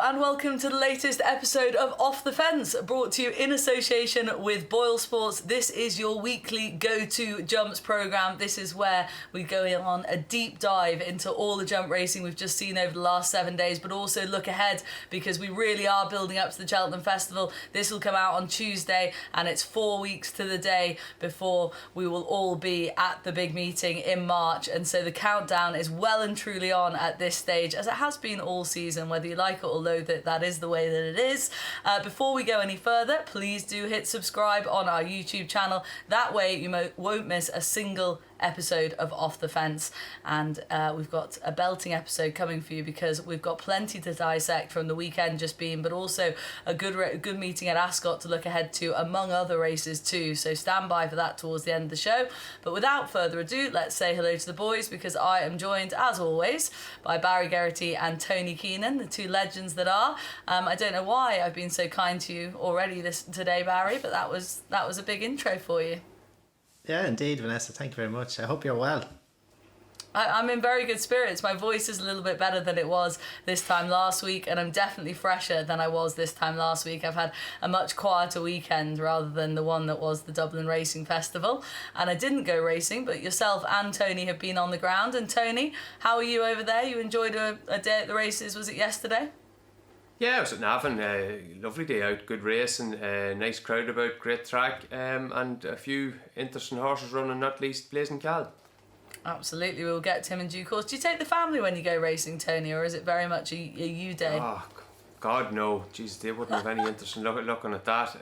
and welcome to the latest episode of Off the Fence, brought to you in association with BoyleSports. This is your weekly go-to jumps programme. This is where we go on a deep dive into all the jump racing we've just seen over the last 7 days, but also look ahead because we really are building up to the Cheltenham Festival. This will come out on Tuesday and it's 4 weeks to the day before we will all be at the big meeting in March, and so the countdown is well and truly on at this stage, as it has been all season, whether you like it or loathe it, that is the way that it is. Before we go any further, please do hit subscribe on our YouTube channel. That way you won't miss a single episode of Off the Fence, and we've got a belting episode coming for you because we've got plenty to dissect from the weekend just been, but also a good meeting at Ascot to look ahead to, among other races too, so stand by for that towards the end of the show. But without further ado, let's say hello to the boys, because I am joined as always by Barry Geraghty and Tony Keenan, the two legends that are. I don't know why I've been so kind to you already today, Barry, but that was a big intro for you. Yeah, indeed, Vanessa. Thank you very much. I hope you're well. I'm in very good spirits. My voice is a little bit better than it was this time last week, and I'm definitely fresher than I was this time last week. I've had a much quieter weekend rather than the one that was the Dublin Racing Festival. And I didn't go racing, but yourself and Tony have been on the ground. And Tony, how are you over there? You enjoyed a day at the races, was it yesterday? Yeah, I was at Navan, lovely day out, good racing, nice crowd about, great track, and a few interesting horses running, not least Blazing Khal. Absolutely, we'll get to him in due course. Do you take the family when you go racing, Tony, or is it very much a you day? Oh, God, no. Jeez, they wouldn't have any interest in looking at that.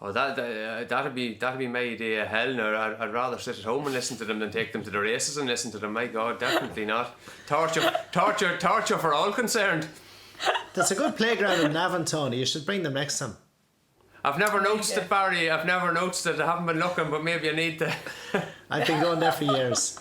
That'd be my idea of hell. No, I'd rather sit at home and listen to them than take them to the races and listen to them. My God, definitely not. Torture for all concerned. That's a good playground in Navan, Tony. You should bring them next time. I've never noticed it, Barry. I've never noticed it. I haven't been looking, but maybe I need to. I've been going there for years.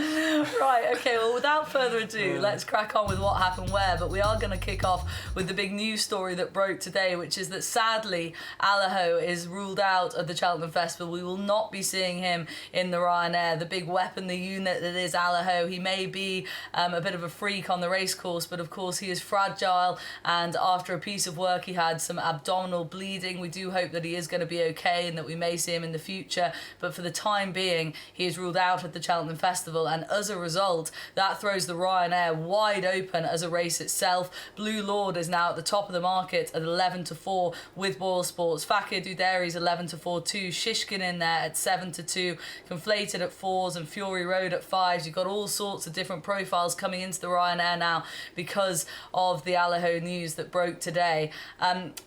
Right, okay, well, without further ado, let's crack on with what happened where, but we are going to kick off with the big news story that broke today, which is that sadly Allaho is ruled out of the Cheltenham Festival. We will not be seeing him in the Ryanair, the big weapon, the unit that is Allaho. He may be a bit of a freak on the racecourse, but of course he is fragile, and after a piece of work he had some abdominal bleeding. We do hope that he is going to be okay and that we may see him in the future, but for the time being he is ruled out at the Cheltenham Festival, and as a result that throws the Ryanair wide open as a race itself. Blue Lord is now at the top of the market at 11-4 with BoyleSports. Fakir Duderi's 11-4 too. Shishkin in there at 7-2. Conflated at 4s and Fury Road at 5s. You've got all sorts of different profiles coming into the Ryanair now because of the Allaho news that broke today.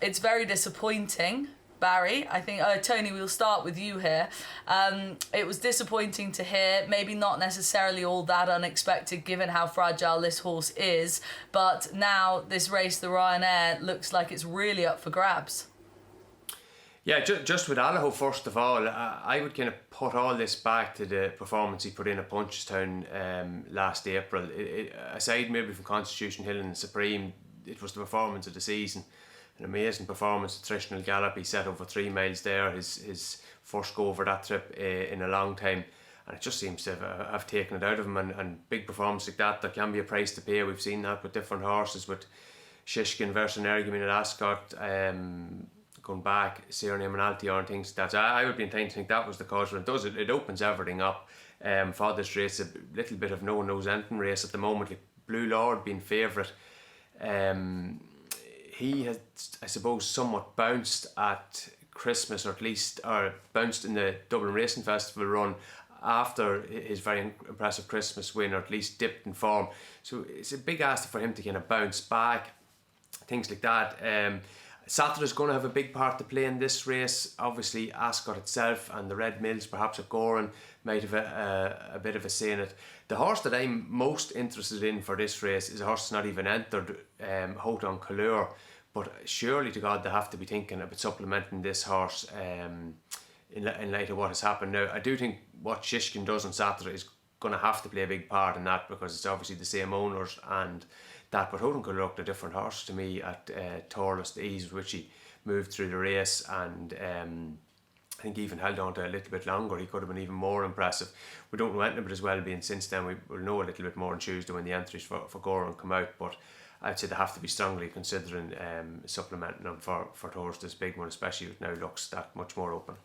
It's very disappointing, Barry. I think, Tony, we'll start with you here. It was disappointing to hear, maybe not necessarily all that unexpected given how fragile this horse is, but now this race, the Ryanair, looks like it's really up for grabs. Yeah, just with Allaho, first of all, I would kind of put all this back to the performance he put in at Punchestown last April. Aside maybe from Constitution Hill and the Supreme, it was the performance of the season. An amazing performance, attritional gallop. He set over 3 miles there, his first go over that trip in a long time, and it just seems to have taken it out of him. And big performance like that, there can be a price to pay. We've seen that with different horses, with Shishkin versus an argument at Ascot, going back, Surname and Altior and things like that. So I would be inclined to think that was the cause, and it opens everything up for this race. A little bit of no-nose ending race at the moment, like Blue Lord being favourite. He has, I suppose, somewhat bounced at Christmas, or bounced in the Dublin Racing Festival run after his very impressive Christmas win, or at least dipped in form. So it's a big ask for him to kind of bounce back, things like that. Saturday's going to have a big part to play in this race. Obviously, Ascot itself and the Red Mills, perhaps at Goran, might have a bit of a say in it. The horse that I'm most interested in for this race is a horse that's not even entered, Haute en Couleur, but surely to God they have to be thinking about supplementing this horse in light of what has happened. Now, I do think what Shishkin does on Saturday is going to have to play a big part in that, because it's obviously the same owners and that, but Haute en Couleur looked a different horse to me at Torres, the ease with which he moved through the race, and I think he even held on to a little bit longer. He could have been even more impressive. We don't know anything about his well-being since then. We'll know a little bit more on Tuesday when the entries for Goran come out, but I'd say they have to be strongly considering supplementing them for towards this big one, especially if it now looks that much more open.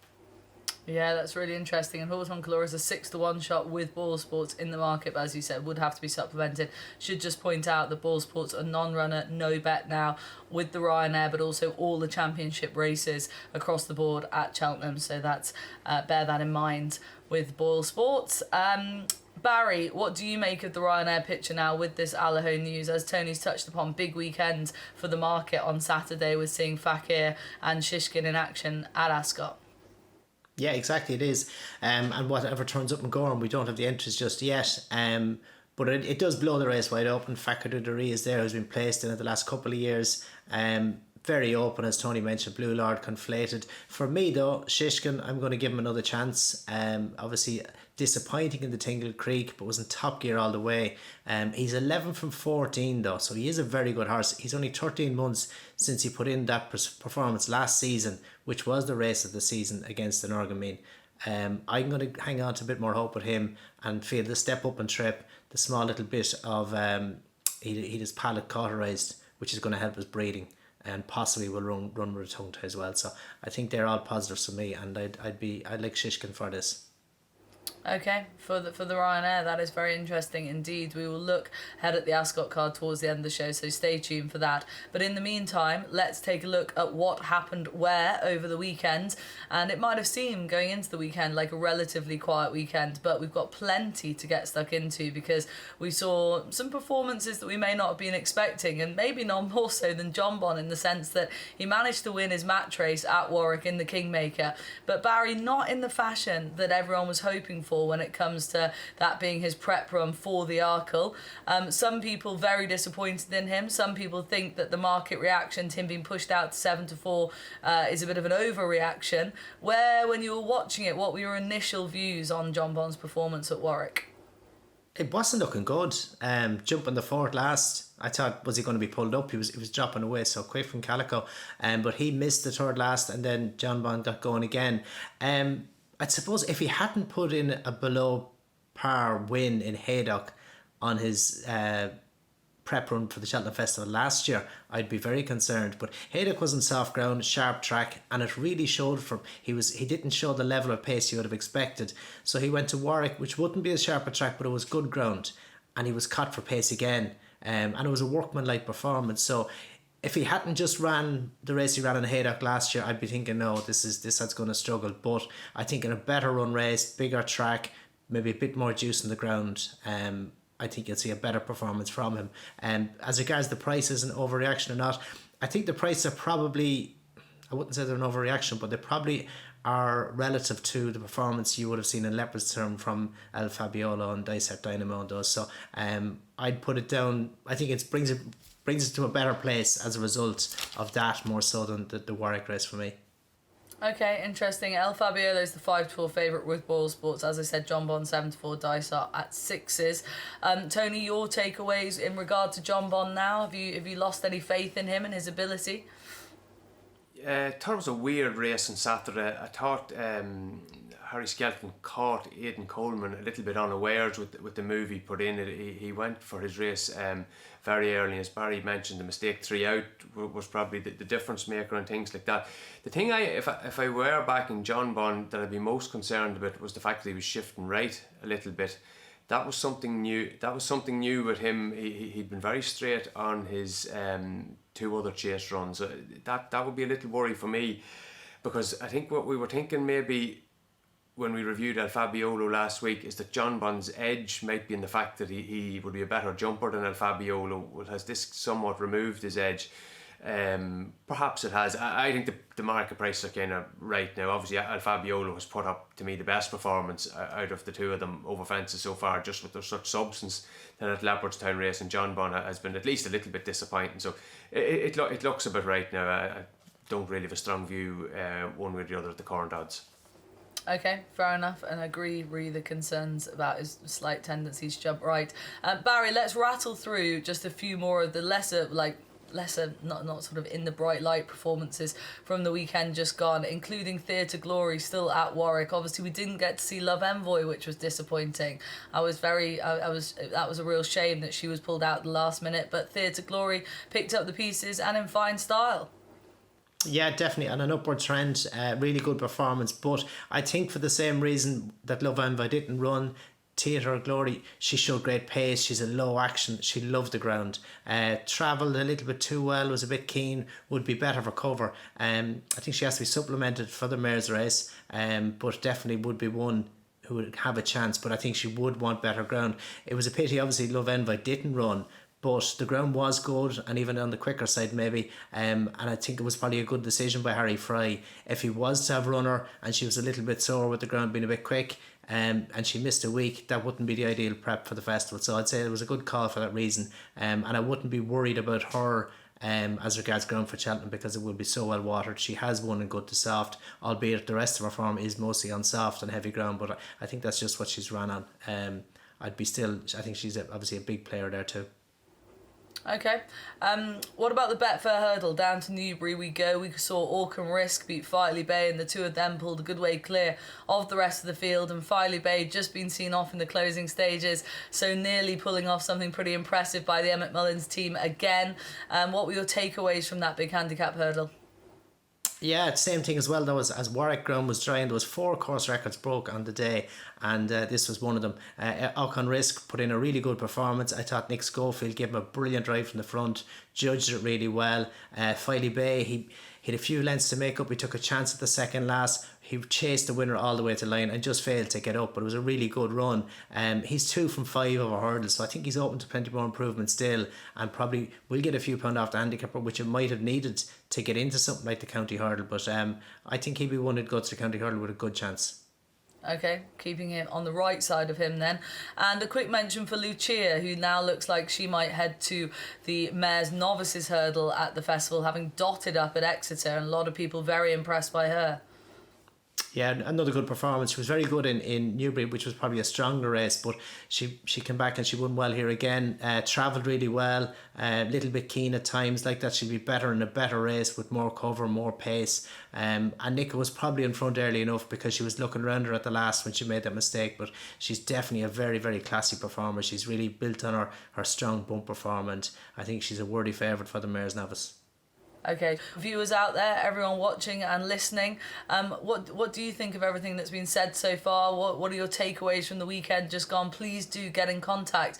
Yeah, that's really interesting. And Horton Calor is a 6-1 shot with BoyleSports in the market, but as you said, would have to be supplemented. Should just point out that BoyleSports are non-runner, no bet now with the Ryanair, but also all the championship races across the board at Cheltenham. So that's bear that in mind with BoyleSports. Barry, what do you make of the Ryanair picture now with this Allaho news? As Tony's touched upon, big weekend for the market on Saturday with seeing Fakir and Shishkin in action at Ascot. Yeah, exactly, it is. And whatever turns up in Gorham, we don't have the entries just yet. But it does blow the race wide open. Fakir Dudery is there, who's been placed in it the last couple of years. Very open, as Tony mentioned. Blue Lord conflated. For me, though, Shishkin, I'm going to give him another chance. Obviously, disappointing in the Tingle Creek, but was in top gear all the way. He's 11 from 14, though, so he is a very good horse. He's only 13 months since he put in that performance last season, which was the race of the season against the Norgamine. I'm going to hang on to a bit more hope with him and feel the step up and trip, the small little bit of he has palate cauterized, which is going to help his breeding, and possibly will run with a tongue tie as well. So I think they're all positives for me, and I'd like Shishkin for this. Okay, for the Ryanair, that is very interesting indeed. We will look ahead at the Ascot card towards the end of the show, so stay tuned for that. But in the meantime, let's take a look at what happened where over the weekend. And it might have seemed going into the weekend like a relatively quiet weekend, but we've got plenty to get stuck into because we saw some performances that we may not have been expecting, and maybe not more so than Jonbon, in the sense that he managed to win his match race at Warwick in the Kingmaker. But Barry, not in the fashion that everyone was hoping for when it comes to that being his prep run for the Arkle. Some people very disappointed in him. Some people think that the market reaction to him being pushed out to 7-4 is a bit of an overreaction. When you were watching it, what were your initial views on Jonbon's performance at Warwick? It wasn't looking good. Jumping the fourth last, I thought, was he going to be pulled up? He was dropping away so quick from Calico, but he missed the third last, and then Jonbon got going again. I suppose if he hadn't put in a below par win in Haydock on his prep run for the Cheltenham Festival last year, I'd be very concerned. But Haydock was on soft ground, sharp track, and it really showed from he didn't show the level of pace you would have expected. So he went to Warwick, which wouldn't be a sharper track, but it was good ground, and he was caught for pace again. And it was a workmanlike performance. So if he hadn't just ran the race he ran in Haydock last year, I'd be thinking, no, this is going to struggle. But I think in a better run race, bigger track, maybe a bit more juice in the ground, I think you'll see a better performance from him. As regards the prices and overreaction or not, I think the prices are probably, I wouldn't say they're an overreaction, but they probably are relative to the performance you would have seen in Leopard's Term from El Fabiolo and Dysart Dynamo and those. So I'd put it down. I think it brings it to a better place as a result of that, more so than the Warwick race for me. Okay, interesting. El Fabiolo is the 5-4 favourite with BoyleSports. As I said, Jonbon 7-4, Dysart at 6s. Tony, your takeaways in regard to Jonbon now? Have you lost any faith in him and his ability? I thought it was a weird race on Saturday. I thought Harry Skelton caught Aidan Coleman a little bit unawares with the move he put in. He went for his race very early. As Barry mentioned, the mistake 3 out was probably the difference maker and things like that. The thing if I were back in Jonbon that I'd be most concerned about was the fact that he was shifting right a little bit. That was something new. That was something new with him. He'd been very straight on his 2 other chase runs. That would be a little worry for me, because I think what we were thinking maybe when we reviewed El Fabiolo last week is that Jonbon's edge might be in the fact that he would be a better jumper than El Fabiolo. Well, has this somewhat removed his edge? Perhaps it has. I think the market prices are kind of right now. Obviously, El Fabiolo has put up, to me, the best performance out of the 2 of them over fences so far, just with their such substance. Then at Leopardstown race, and Jonbon has been at least a little bit disappointing. So it looks a bit right now. I don't really have a strong view one way or the other at the current odds. Okay, fair enough, and I agree with the concerns about his slight tendencies to jump right. Barry, let's rattle through just a few more of the lesser, lesser, not sort of in the bright light performances from the weekend just gone, including Theatre Glory still at Warwick. Obviously, we didn't get to see Love Envoy, which was disappointing. That was a real shame that she was pulled out at the last minute, but Theatre Glory picked up the pieces and in fine style. Yeah, definitely, and an upward trend, really good performance. But I think for the same reason that Love Envoy didn't run, Theatre Glory, she showed great pace. She's a low action. She loved the ground. Travelled a little bit too well. Was a bit keen. Would be better for cover. I think she has to be supplemented for the mare's race. But definitely would be one who would have a chance. But I think she would want better ground. It was a pity. Obviously, Love Envoy didn't run. But the ground was good, and even on the quicker side maybe, and I think it was probably a good decision by Harry Fry. If he was to have run her and she was a little bit sore with the ground being a bit quick, and she missed a week, that wouldn't be the ideal prep for the festival. So I'd say it was a good call for that reason, and I wouldn't be worried about her as regards ground for Cheltenham, because it will be so well watered. She has won in good to soft, albeit the rest of her form is mostly on soft and heavy ground, but I think that's just what she's run on. I think she's obviously a big player there too. Okay. What about the Betfair Hurdle? Down to Newbury we go. We saw Orkham Risk beat Filey Bay, and the two of them pulled a good way clear of the rest of the field. And Filey Bay just been seen off in the closing stages, so nearly pulling off something pretty impressive by the Emmett Mullins team again. What were your takeaways from that big handicap hurdle? Yeah, same thing as well though, as Warwick ground was dry, and there was 4 course records broke on the day, and this was one of them. Orkham Risk put in a really good performance. I thought Nick Schofield gave him a brilliant drive from the front, judged it really well. Filey Bay, he had a few lengths to make up. He took a chance at the second last. He chased the winner all the way to the line and just failed to get up, but it was a really good run. He's 2 from 5 over hurdles, so I think he's open to plenty more improvement still, and probably will get a few pound off the handicapper, which it might have needed to get into something like the county hurdle. But I think he'd be one that goes to the county hurdle with a good chance. Okay, keeping it on the right side of him then. And a quick mention for Lucia, who now looks like she might head to the Mares Novices Hurdle at the festival, having dotted up at Exeter, and a lot of people very impressed by her. Yeah, another good performance. She was very good in Newbury, which was probably a stronger race, but she came back and she won well here again. Travelled really well, a little bit keen at times like that. She'd be better in a better race with more cover, more pace. And Nicola was probably in front early enough because she was looking around her at the last when she made that mistake, but she's definitely a very, very classy performer. She's really built on her strong bumper form, and I think she's a worthy favourite for the Mares Novice. Okay, viewers out there, everyone watching and listening, what do you think of everything that's been said so far? What are your takeaways from the weekend just gone? Please do get in contact.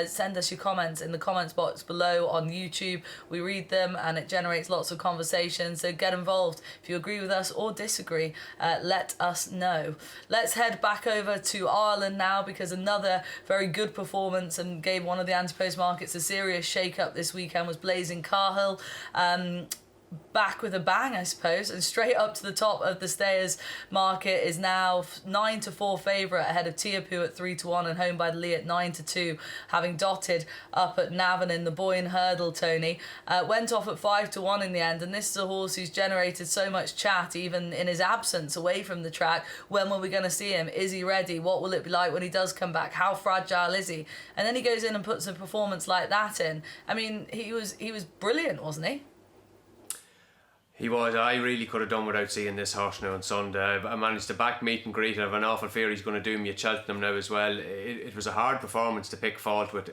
Send us your comments in the comments box below on YouTube. We read them and it generates lots of conversation, so get involved. If you agree with us or disagree, let us know. Let's head back over to Ireland now, because another very good performance and gave one of the anti-post markets a serious shake-up this weekend was Blazing Khal. Back with a bang, I suppose, and straight up to the top of the Stayers market, is now 9-4 favourite ahead of Tiapu at 3-1 and Home by the Lee at 9-2, having dotted up at Navan in the Boyne Hurdle. Tony went off at 5-1 in the end, and this is a horse who's generated so much chat even in his absence away from the track. When were we going to see him? Is he ready? What will it be like when he does come back? How fragile is he? And then he goes in and puts a performance like that in. I mean, he was brilliant, wasn't he? He was. I really could have done without seeing this horse now on Sunday. I managed to back meet and greet. I have an awful fear he's going to do me at Cheltenham now as well. It was a hard performance to pick fault with.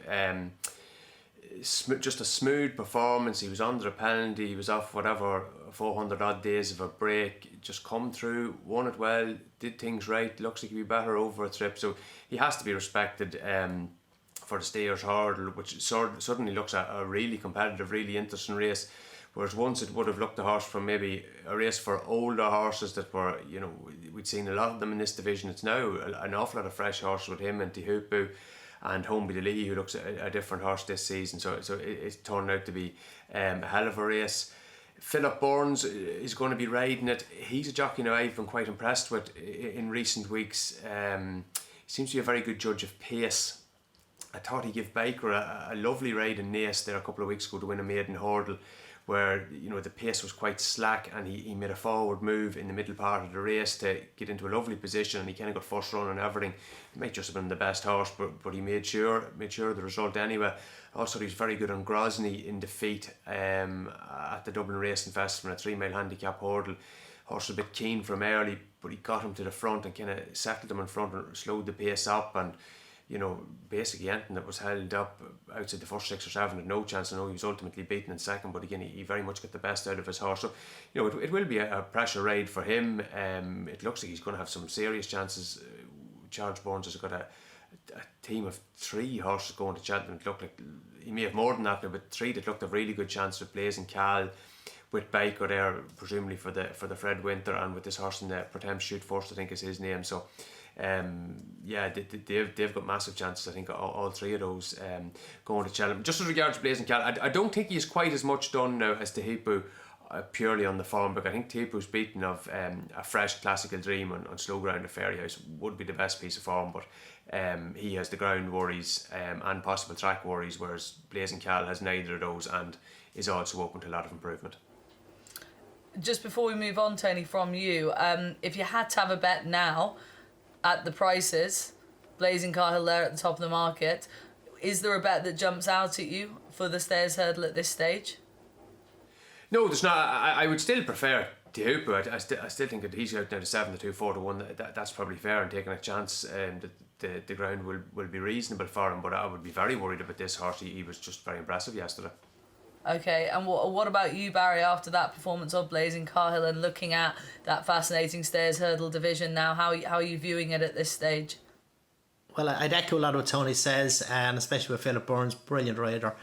Just a smooth performance. He was under a penalty. He was off whatever 400 odd days of a break. Just come through, won it well, did things right. Looks like he'd be better over a trip. So he has to be respected for the Stayers Hurdle, which suddenly looks at a really competitive, really interesting race. Whereas once it would have looked a horse from maybe a race for older horses that were, we'd seen a lot of them in this division. It's now an awful lot of fresh horses with him and Tihupu and Home by the Lee, who looks a different horse this season. So it turned out to be a hell of a race. Philip Burns is going to be riding it. He's a jockey now I've been quite impressed with in recent weeks. He seems to be a very good judge of pace. I thought he gave Baker a lovely ride in Naas there a couple of weeks ago to win a maiden hurdle. where the pace was quite slack, and he made a forward move in the middle part of the race to get into a lovely position, and he kind of got first run and everything. He might just have been the best horse, but he made sure of the result anyway. Also, he was very good on Grozny in defeat at the Dublin Racing Festival in a 3 mile handicap hurdle. Horse was a bit keen from early, but he got him to the front and kind of settled him in front and slowed the pace up, and basically anything that was held up outside the first 6 or 7 had no chance. I know he was ultimately beaten in second, but again, he very much got the best out of his horse. So, it will be a pressure ride for him. It looks like he's going to have some serious chances. Charles Burns has got a team of 3 horses going to Cheltenham. It looked like he may have more than that, but 3 that looked a really good chance with Blazing Khal, with Baker there, presumably for the Fred Winter, and with this horse in the Pretend Shoot First, I think is his name. So they've got massive chances. I think all 3 of those going to Cheltenham. Just as regards to Blazing Khal, I don't think he's quite as much done now as Tehipu, purely on the form book. I think Tehipu's beaten of a fresh Classical Dream on slow ground at Fairyhouse would be the best piece of form, but he has the ground worries and possible track worries, whereas Blazing Khal has neither of those and is also open to a lot of improvement. Just before we move on, Tony, from you, if you had to have a bet now at the prices, Blazing Khal there at the top of the market, is there a bet that jumps out at you for the Stayers Hurdle at this stage? No, there's not. I would still prefer Tehipu. I still think that he's out now to 7 to 2, 4 to 1. That's probably fair, and taking a chance that the ground will be reasonable for him. But I would be very worried about this horse. He was just very impressive yesterday. Okay, and what about you, Barry, after that performance of Blazing Khal and looking at that fascinating Stayers Hurdle division now? How are you viewing it at this stage? Well, I'd echo a lot of what Tony says, and especially with Philip Burns, brilliant rider,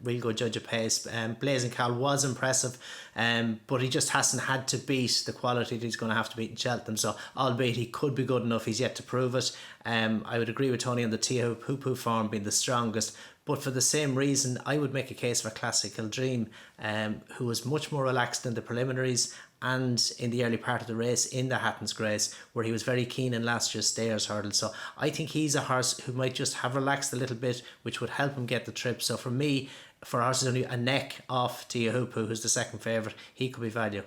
real good judge of pace. Blazing Khal was impressive, but he just hasn't had to beat the quality that he's going to have to beat in Cheltenham. So, albeit he could be good enough, he's yet to prove it. I would agree with Tony on the Tehipu form being the strongest, but for the same reason, I would make a case for Classical Dream, who was much more relaxed in the preliminaries and in the early part of the race in the Hatton's Grace, where he was very keen in last year's Stayers Hurdle. So I think he's a horse who might just have relaxed a little bit, which would help him get the trip. So for me, for horses only a neck off Tehipu, who's the second favourite, he could be value.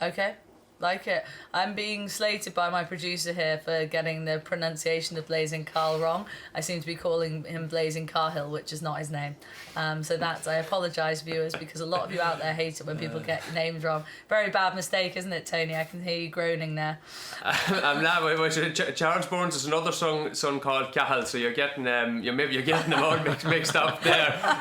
Okay. Like it. I'm being slated by my producer here for getting the pronunciation of Blazing Khal wrong. I seem to be calling him Blazing Cahill, which is not his name. So that's, I apologise, viewers, because a lot of you out there hate it when people get names wrong. Very bad mistake, isn't it, Tony? I can hear you groaning there. I'm not. Charles Burns is another son called Cahill, so you're getting you're getting them all mixed up there.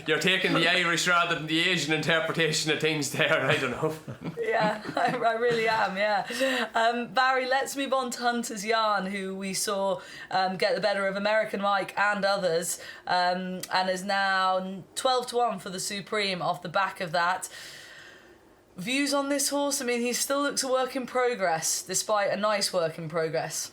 You're taking the Irish rather than the Asian interpretation of things there. I don't know. Yeah. I really am, yeah. Barry, let's move on to Hunter's Yarn, who we saw get the better of American Mike and others, and is now 12 to 1 for the Supreme off the back of that. Views on this horse? I mean, he still looks a work in progress, despite a nice work in progress.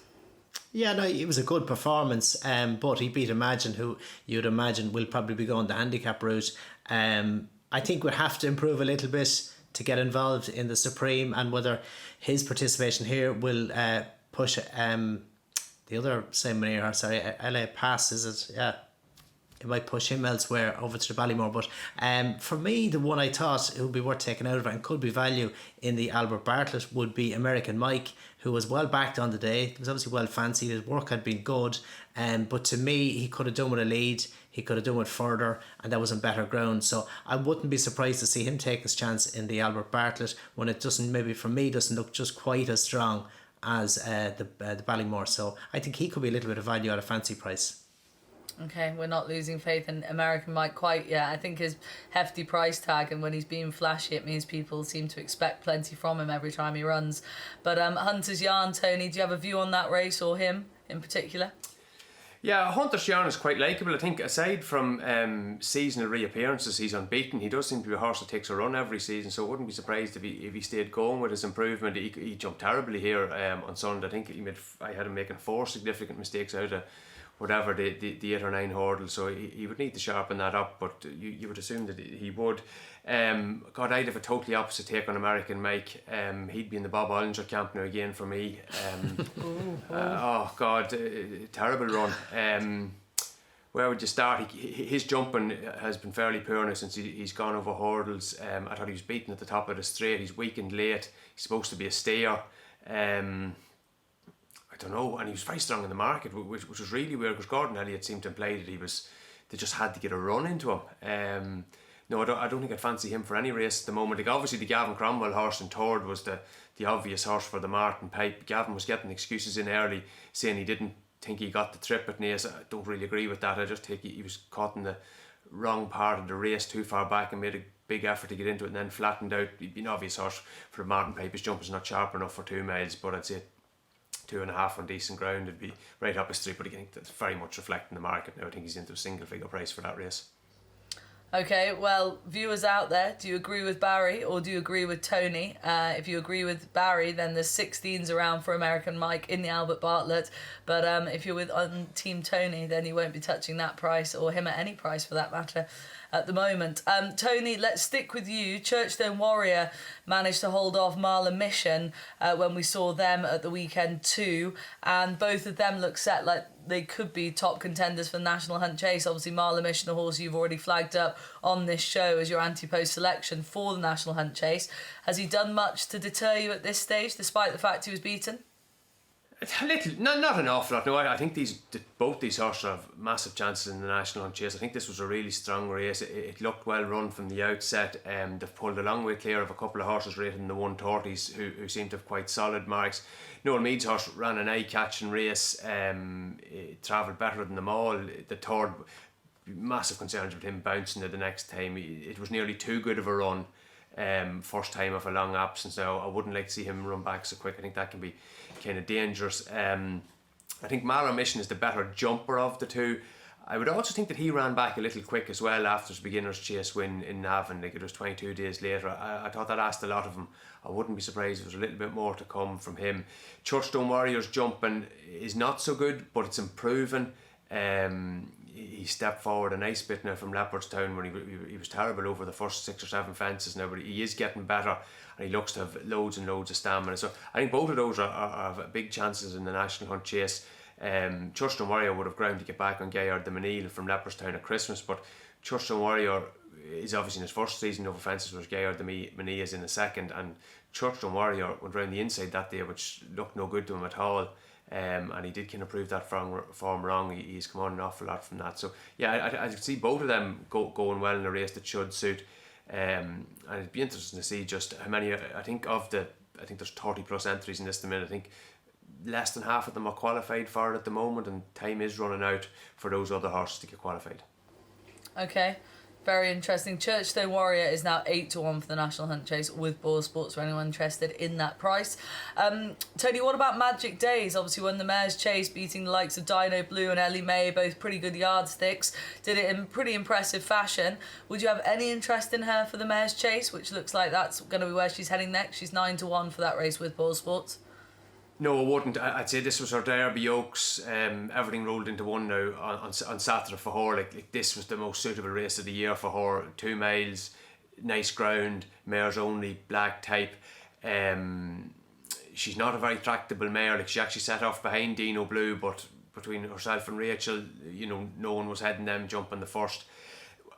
Yeah, no, it was a good performance, but he beat Imagine, who you'd imagine will probably be going the handicap route. I think we'll have to improve a little bit to get involved in the Supreme, and whether his participation here will push the other Saint-Munir horse, LA Pass, is it? Yeah. It might push him elsewhere over to the Ballymore. But for me, the one I thought it would be worth taking out of it and could be value in the Albert Bartlett would be American Mike, who was well backed on the day. He was obviously well fancied. His work had been good. But to me, he could have done with a lead. He could have done it further, and that was on better ground. So I wouldn't be surprised to see him take his chance in the Albert Bartlett when it doesn't, maybe for me, doesn't look just quite as strong as the Ballymore. So I think he could be a little bit of value at a fancy price. Okay, we're not losing faith in American Mike quite yet. I think his hefty price tag, and when he's being flashy, it means people seem to expect plenty from him every time he runs. But Hunter's Yarn, Tony, do you have a view on that race or him in particular? Yeah, Hunter's Yarn is quite likeable. I think aside from seasonal reappearances, he's unbeaten. He does seem to be a horse that takes a run every season, so I wouldn't be surprised if he stayed going with his improvement. He jumped terribly here on Sunday. I think I had him making 4 significant mistakes out of whatever the 8 or 9 hurdles, so he would need to sharpen that up, but you would assume that he would. God, I'd have a totally opposite take on American Mike. He'd be in the Bob Ollinger camp now again for me. Oh God, terrible run. where would you start? His jumping has been fairly poor now since he's gone over hurdles. I thought he was beaten at the top of the straight. He's weakened late. He's supposed to be a stayer. I don't know, and he was very strong in the market, which was really weird, because Gordon Elliott seemed to imply that they just had to get a run into him. No, I don't think I'd fancy him for any race at the moment. Like, obviously the Gavin Cromwell horse in third was the obvious horse for the Martin Pipe. Gavin was getting excuses in early, saying he didn't think he got the trip at Naas. I don't really agree with that. I just think he was caught in the wrong part of the race too far back and made a big effort to get into it and then flattened out. He'd be an obvious horse for the Martin Pipe. His jump is not sharp enough for 2 miles, but I'd say 2.5 on decent ground would be right up his street. But I think that's very much reflecting the market now. I think he's into a single figure price for that race. Okay, well, viewers out there, do you agree with Barry or do you agree with Tony? If you agree with Barry, then there's 16s around for American Mike in the Albert Bartlett. But if you're with Team Tony, then you won't be touching that price, or him at any price for that matter, at the moment. Tony, let's stick with you. Churchstone Warrior managed to hold off Marla Mission when we saw them at the weekend too, and both of them look set like they could be top contenders for the National Hunt Chase. Obviously, Marla Mission, the horse you've already flagged up on this show as your anti-post selection for the National Hunt Chase. Has he done much to deter you at this stage, despite the fact he was beaten? A little, not an awful lot. No, I think both these horses have massive chances in the National Hunt Chase. I think this was a really strong race. It looked well run from the outset. They've pulled a long way clear of a couple of horses rated in the 130s who seem to have quite solid marks. Noel Meade's horse ran an eye-catching race. It travelled better than them all. The third, massive concerns with him bouncing it the next time. It was nearly too good of a run. First time of a long absence. Now I wouldn't like to see him run back so quick. I think that can be kind of dangerous. I think Marla Mission is the better jumper of the two. I would also think that he ran back a little quick as well after his beginner's chase win in Navan. Like, it was 22 days later. I thought that asked a lot of him. I wouldn't be surprised if there was a little bit more to come from him. Churchstone Warriors jumping is not so good, but it's improving. He stepped forward a nice bit now from Leopardstown, when he was terrible over the first 6 or 7 fences now, but he is getting better and he looks to have loads and loads of stamina. So I think both of those are big chances in the National Hunt Chase. Churchstone Warrior would have ground to get back on Gaillard de Menil from Leopardstown at Christmas, but Churchstone Warrior is obviously in his first season over fences, whereas Gaillard de Menil is in the second, and Churchstone Warrior went round the inside that day, which looked no good to him at all. And he did kind of prove that form wrong. He's come on an awful lot from that. So yeah, I see both of them going well in a race that should suit. And it'd be interesting to see just how many. I think there's 30 plus entries in this at the minute. I think less than half of them are qualified for it at the moment, and time is running out for those other horses to get qualified. Okay. Very interesting. Churchstone Warrior is now 8-1 for the National Hunt Chase with BoyleSports for anyone interested in that price. Tony, what about Magic Days? Obviously won the Mares' Chase, beating the likes of Dino Blue and Ellie May, both pretty good yardsticks. Did it in pretty impressive fashion. Would you have any interest in her for the Mares' Chase, which looks like that's going to be where she's heading next? She's 9-1 for that race with BoyleSports. No, I wouldn't. I'd say this was her Derby Oaks. Everything rolled into one now on Saturday for her. Like this was the most suitable race of the year for her. 2 miles, nice ground, mares only, black type. She's not a very tractable mare. Like, she actually set off behind Dino Blue, but between herself and Rachel, no one was heading them jumping the first,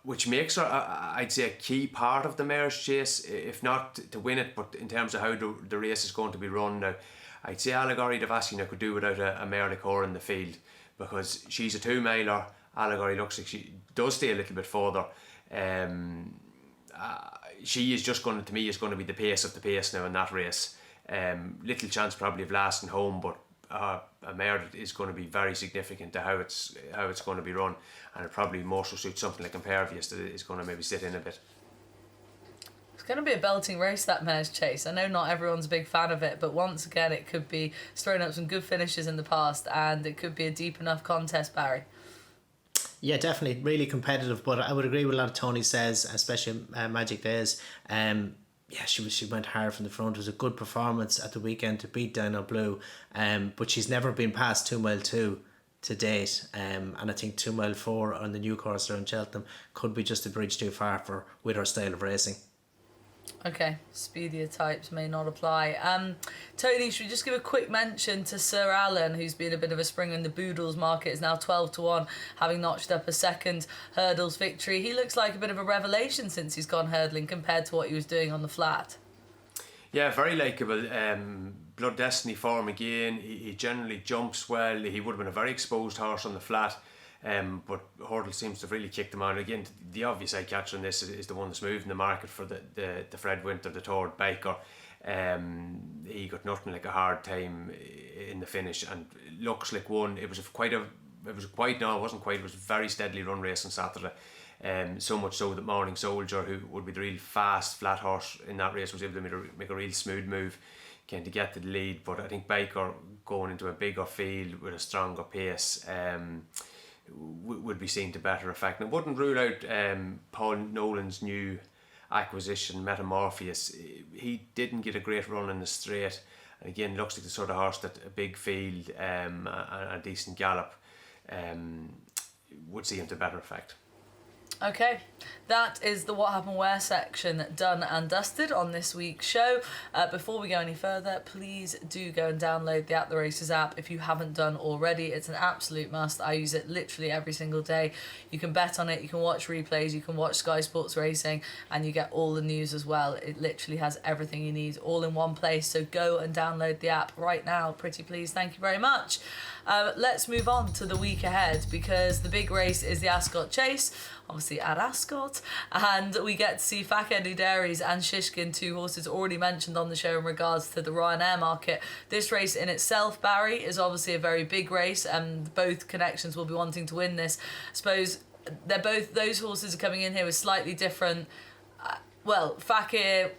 which makes her, I'd say, a key part of the Mares' Chase, if not to win it, but in terms of how the race is going to be run now. I'd say Allegory Devasina could do without a mare like her in the field, because she's a 2-miler. Allegory looks like she does stay a little bit further. She is just going to me is going to be the pace of the pace now in that race. Little chance probably of lasting home, but a mare that is going to be very significant to how it's going to be run, and it probably more so suits something like Impervious that is going to maybe sit in a bit. It's going to be a belting race, that Mares' Chase. I know not everyone's a big fan of it, but once again it could be thrown up some good finishes in the past, and it could be a deep enough contest, Barry. Yeah, definitely really competitive, but I would agree with a lot of Tony says, especially Magic Days. Yeah, she went hard from the front. It was a good performance at the weekend to beat Dino Blue, but she's never been past 2 mile 2 to date, and I think 2 mile 4 on the new course around Cheltenham could be just a bridge too far with her style of racing. Okay, speedier types may not apply. Tony, should we just give a quick mention to Sir Alan, who's been a bit of a springer in the Boodles market, is now 12-1, having notched up a second hurdles victory. He looks like a bit of a revelation since he's gone hurdling compared to what he was doing on the flat. Yeah, very likeable. Blood Destiny form again. He generally jumps well. He would have been a very exposed horse on the flat. But Hurdle seems to have really kicked him out. Again, the obvious eye catcher in this is the one that's moving the market for the Fred Winter, the third Baker. He got nothing like a hard time in the finish, and looks like one. It was a very steadily run race on Saturday. So much so that Morning Soldier, who would be the real fast flat horse in that race, was able to make a real smooth move to get to the lead. But I think Baker going into a bigger field with a stronger pace would be seen to better effect. And I wouldn't rule out Paul Nolan's new acquisition, Metamorpheus. He didn't get a great run in the straight, and again looks like the sort of horse that a big field and a decent gallop would see him to better effect. Okay, that is the What Happened Where section done and dusted on this week's show. Before we go any further, please do go and download the At The Races app if you haven't done already. It's an absolute must. I use it literally every single day. You can bet on it, you can watch replays, you can watch Sky Sports Racing, and you get all the news as well. It literally has everything you need all in one place. So go and download the app right now, pretty please. Thank you very much. Let's move on to the week ahead, because the big race is the Ascot Chase, obviously at Ascot, and we get to see Fakir Dairies and Shishkin, two horses already mentioned on the show in regards to the Ryanair market. This race in itself, Barry, is obviously a very big race, and both connections will be wanting to win this. I suppose those horses are coming in here with slightly different. Fakir,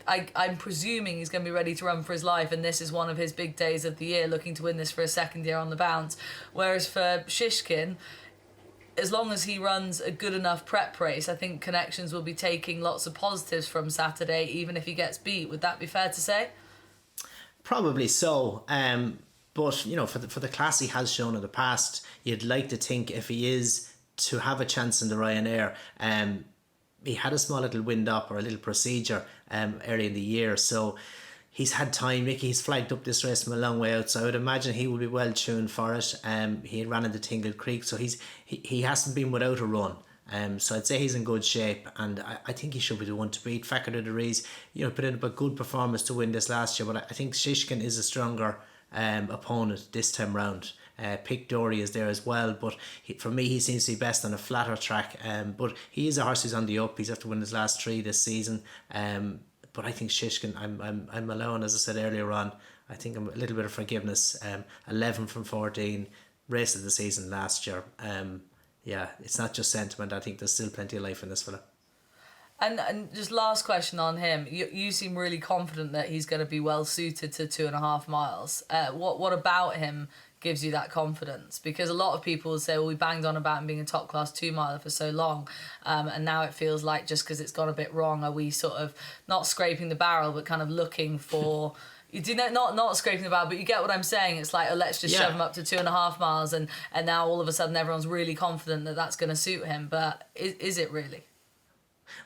I'm presuming he's going to be ready to run for his life, and this is one of his big days of the year, looking to win this for a second year on the bounce. Whereas for Shishkin, as long as he runs a good enough prep race, I think connections will be taking lots of positives from Saturday, even if he gets beat. Would that be fair to say? Probably so. But you know, for the class he has shown in the past, you'd like to think if he is to have a chance in the Ryanair, he had a small little wind up or a little procedure early in the year, so he's had time. He's flagged up this race from a long way out, so I would imagine he will be well tuned for it. He ran into Tingle Creek, so he hasn't been without a run. So I'd say he's in good shape, and I think he should be the one to beat. Fakir Dairies, put in a good performance to win this last year, but I think Shishkin is a stronger opponent this time round. Pick Dory is there as well, but for me he seems to be best on a flatter track. But he is a horse who's on the up. He's after winning his last 3 this season. But I think Shishkin, I'm alone, as I said earlier on. I think I'm a little bit of forgiveness. 11 from 14, race of the season last year. It's not just sentiment. I think there's still plenty of life in this fella. And just last question on him. You seem really confident that he's going to be well suited to 2.5 miles. What about him gives you that confidence? Because a lot of people will say, well, we banged on about him being a top class 2 miler for so long, and now it feels like just because it's gone a bit wrong, are we sort of not scraping the barrel but kind of looking for not scraping the barrel, but you get what I'm saying. It's like, let's just shove him up to 2.5 miles, and now all of a sudden everyone's really confident that that's going to suit him. But is it really?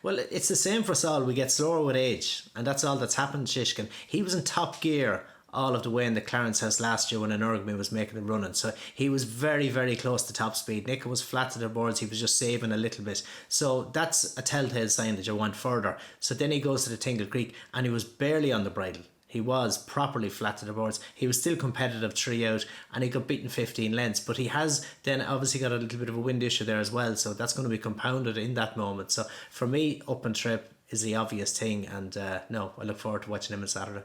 Well, it's the same for us all. We get slower with age, and that's all that's happened to Shishkin. He was in top gear all of the way in the Clarence House last year when an Urgme was making the running, so he was very, very close to top speed. Nick was flat to the boards, he was just saving a little bit, so that's a telltale sign that you want further. So then he goes to the Tingle Creek and he was barely on the bridle. He was properly flat to the boards. He was still competitive 3 out, and he got beaten 15 lengths, but he has then obviously got a little bit of a wind issue there as well, so that's going to be compounded in that moment. So for me, up and trip is the obvious thing, and I look forward to watching him on Saturday.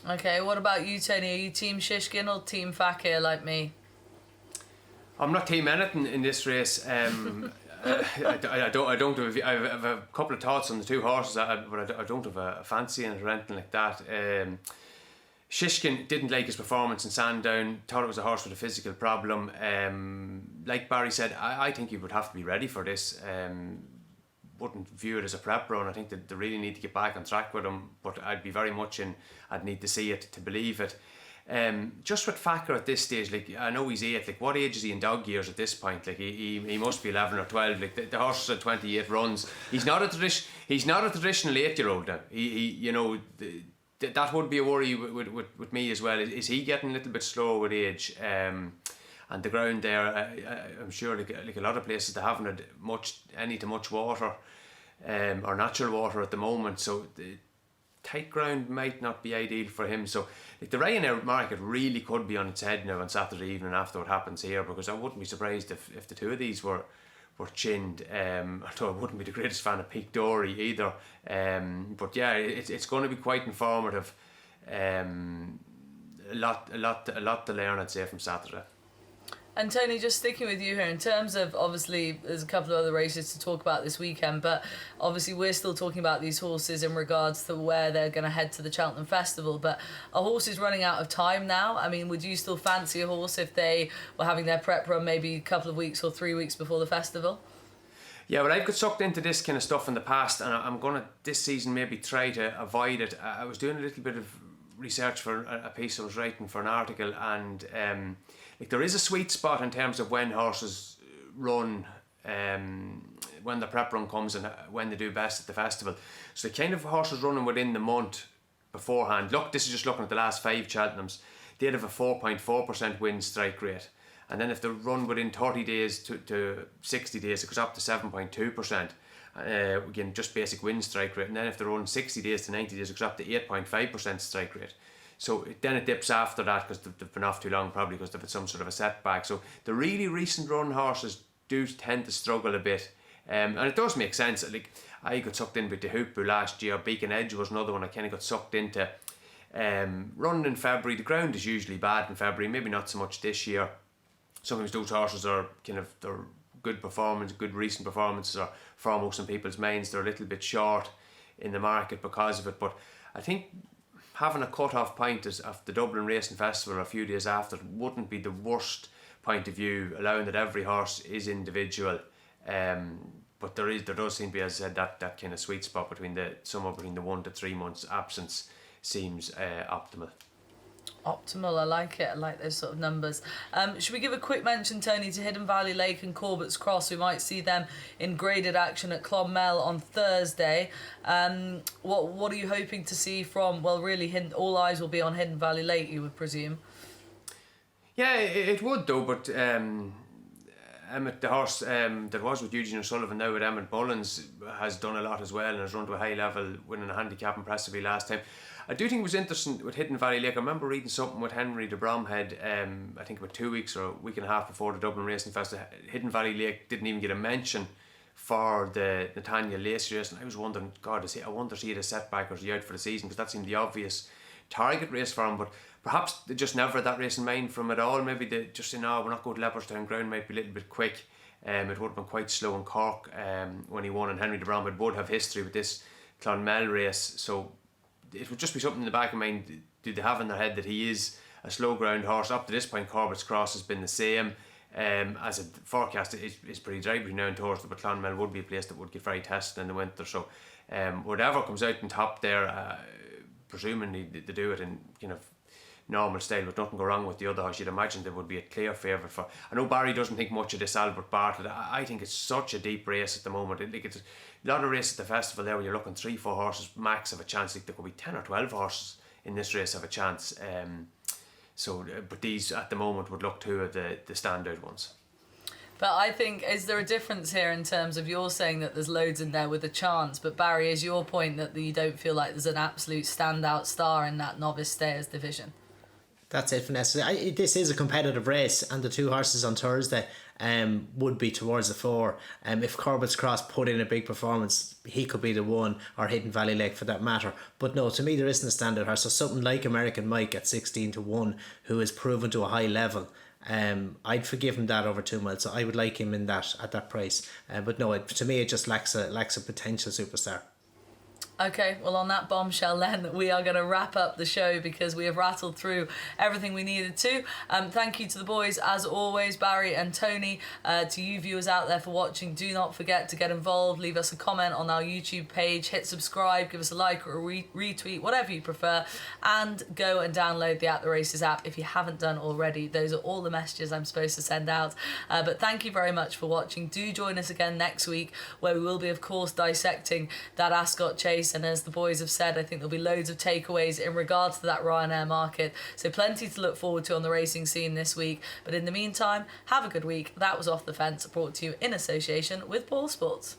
Okay, what about you, Tony? Are you team Shishkin or team Fakir like me? I'm not team anything in this race. I have a couple of thoughts on the two horses, but I don't have a fancy in it or anything like that. Shishkin didn't like his performance in Sandown, thought it was a horse with a physical problem. Like Barry said, I think he would have to be ready for this. Wouldn't view it as a prep run. I think that they really need to get back on track with him, but I'd be very much I'd need to see it to believe it. Just with Fakir at this stage, like, I know he's 8, like, what age is he in dog years at this point? Like, he must be 11 or 12. Like, the horse is at 28 runs. He's not a He's not a traditional 8-year-old now. He you know, that would be a worry with me as well. Is he getting a little bit slower with age? And the ground there, I'm sure like a lot of places, they haven't had much water, or natural water at the moment. So the tight ground might not be ideal for him. So like, the Ryanair market really could be on its head now on Saturday evening after what happens here, because I wouldn't be surprised if the two of these were chinned. Although I wouldn't be the greatest fan of Peak Dory either. But yeah, it's going to be quite informative. A lot to learn, I'd say, from Saturday. And Tony, just sticking with you here, in terms of, obviously there's a couple of other races to talk about this weekend, but obviously we're still talking about these horses in regards to where they're going to head to the Cheltenham Festival, but a horse is running out of time now. I mean, would you still fancy a horse if they were having their prep run maybe a couple of weeks or 3 weeks before the festival? Yeah, well, I've got sucked into this kind of stuff in the past, and I'm going to, this season, maybe try to avoid it. I was doing a little bit of research for a piece I was writing for an article, and like, there is a sweet spot in terms of when horses run, when the prep run comes and when they do best at the festival. So the kind of horses running within the month beforehand, look, this is just looking at the last 5 Cheltenhams, they'd have a 4.4% win strike rate. And then if they run within 30 days to 60 days, it goes up to 7.2%. Again, just basic win strike rate. And then if they run 60 days to 90 days, it goes up to 8.5% strike rate. So then it dips after that because they've been off too long, probably because they've had some sort of a setback. So the really recent run horses do tend to struggle a bit. And it does make sense. Like, I got sucked in with the Hoopoo last year. Beacon Edge was another one I kind of got sucked into. Running in February, the ground is usually bad in February, maybe not so much this year. Sometimes those horses are they're good recent performances are foremost in people's minds. They're a little bit short in the market because of it. But I think having a cut-off point of the Dublin Racing Festival a few days after wouldn't be the worst point of view, allowing that every horse is individual. But there does seem to be, as I said, that kind of sweet spot somewhere between the 1 to 3 months absence seems optimal. Optimal, I like it. I like those sort of numbers. Should we give a quick mention, Tony, to Hidden Valley Lake and Corbett's Cross? We might see them in graded action at Clonmel on Thursday. What are you hoping to see from, well, really, all eyes will be on Hidden Valley Lake, you would presume? Yeah, it would though, but Emmett, the horse that was with Eugene O'Sullivan, now with Emmett Mullins, has done a lot as well and has run to a high level, winning a handicap impressively last time. I do think it was interesting with Hidden Valley Lake. I remember reading something with Henry de Bromhead, I think about 2 weeks or a week and a half before the Dublin Racing Festival. Hidden Valley Lake didn't even get a mention for the Nathaniel Lacey race, and I was wondering, God, I wonder if he had a setback or is he out for the season, because that seemed the obvious target race for him. But perhaps they just never had that race in mind from it all. Maybe they just say, no, we're not going to Leopardstown, ground might be a little bit quick. It would have been quite slow in Cork when he won, and Henry de Bromhead would have history with this Clonmel race, so it would just be something in the back of mind. Do they have in their head that he is a slow ground horse? Up to this point, Corbett's Cross has been the same. As a forecast, it's pretty dry between now and Thursday, but Clonmel would be a place that would get very tested in the winter. So whatever comes out in top there, presuming they do it in normal style with nothing go wrong with the other horse, you'd imagine there would be a clear favourite for. I know Barry doesn't think much of this Albert Bartlett. I think it's such a deep race at the moment. It's a lot of races at the festival there where you're looking 3-4 horses max have a chance. Like, there could be 10 or 12 horses in this race have a chance. But these at the moment would look two of the standout ones. But I think, is there a difference here in terms of you're saying that there's loads in there with a chance, but Barry, is your point that you don't feel like there's an absolute standout star in that novice stayers division? That's it, Vanessa. This is a competitive race, and the two horses on Thursday would be towards the 4. If Corbett's Cross put in a big performance, he could be the 1, or Hidden Valley Lake for that matter. But no, to me there isn't a standard horse. So something like American Mike at 16-1, who is proven to a high level, I'd forgive him that over 2 miles. So I would like him in that at that price. But no, to me it just lacks a potential superstar. Okay, well, on that bombshell then, we are going to wrap up the show because we have rattled through everything we needed to. Thank you to the boys, as always, Barry and Tony. To you viewers out there for watching, do not forget to get involved. Leave us a comment on our YouTube page, hit subscribe, give us a like or a retweet, whatever you prefer, and go and download the At The Races app if you haven't done already. Those are all the messages I'm supposed to send out. But thank you very much for watching. Do join us again next week, where we will be, of course, dissecting that Ascot Chase. And as the boys have said, I think there'll be loads of takeaways in regards to that Ryanair market. So plenty to look forward to on the racing scene this week. But in the meantime, have a good week. That was Off the Fence, brought to you in association with BoyleSports.